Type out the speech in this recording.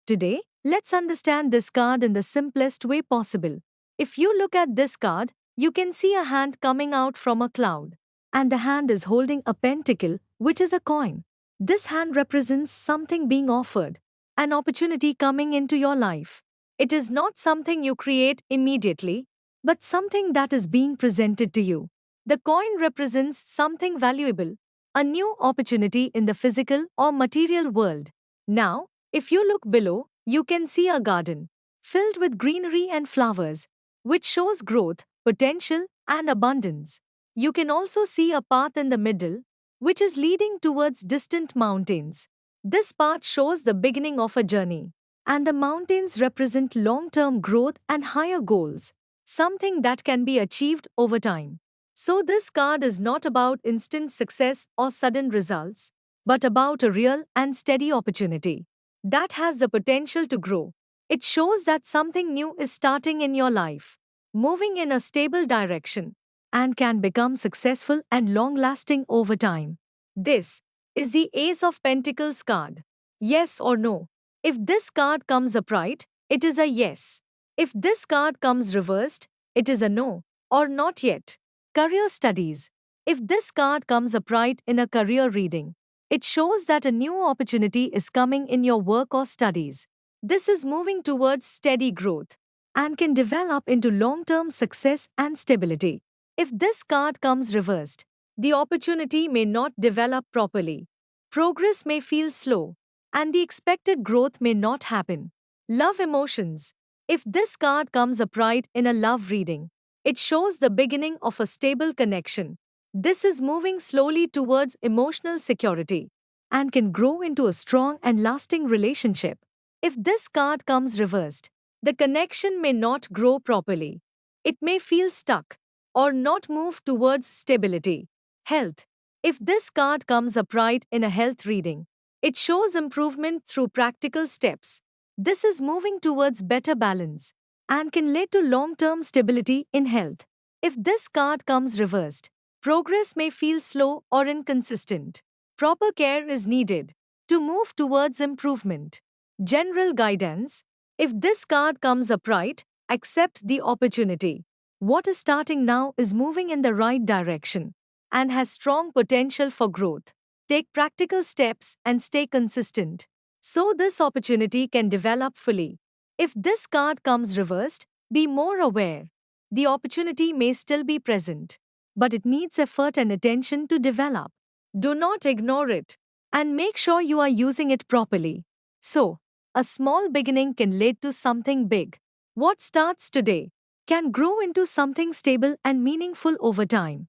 Today, let's understand this card in the simplest way possible. If you look at this card, you can see a hand coming out from a cloud. And the hand is holding a pentacle, which is a coin. This hand represents something being offered, an opportunity coming into your life. It is not something you create immediately, but something that is being presented to you. The coin represents something valuable, a new opportunity in the physical or material world. Now, if you look below, you can see a garden filled with greenery and flowers, which shows growth, potential, and abundance. You can also see a path in the middle, which is leading towards distant mountains. This path shows the beginning of a journey, and the mountains represent long term growth and higher goals, something that can be achieved over time. So, this card is not about instant success or sudden results, but about a real and steady opportunity that has the potential to grow. It shows that something new is starting in your life, moving in a stable direction, and can become successful and long lasting over time. This is the Ace of Pentacles card. Yes or no? If this card comes upright, it is a yes. If this card comes reversed, it is a no, or not yet. Career studies. If this card comes upright in a career reading, it shows that a new opportunity is coming in your work or studies. This is moving towards steady growth and can develop into long term success and stability. If this card comes reversed, the opportunity may not develop properly. Progress may feel slow, and the expected growth may not happen. Love emotions. If this card comes upright in a love reading, it shows the beginning of a stable connection. This is moving slowly towards emotional security and can grow into a strong and lasting relationship. If this card comes reversed, the connection may not grow properly. It may feel stuck or not move towards stability. Health. If this card comes upright in a health reading, it shows improvement through practical steps. This is moving towards better balance and can lead to long term stability in health. If this card comes reversed, progress may feel slow or inconsistent. Proper care is needed to move towards improvement. General guidance. If this card comes upright, accept the opportunity. What is starting now is moving in the right direction and has strong potential for growth. Take practical steps and stay consistent so this opportunity can develop fully. If this card comes reversed, be more aware. The opportunity may still be present, but it needs effort and attention to develop. Do not ignore it and make sure you are using it properly. So, a small beginning can lead to something big. What starts today can grow into something stable and meaningful over time.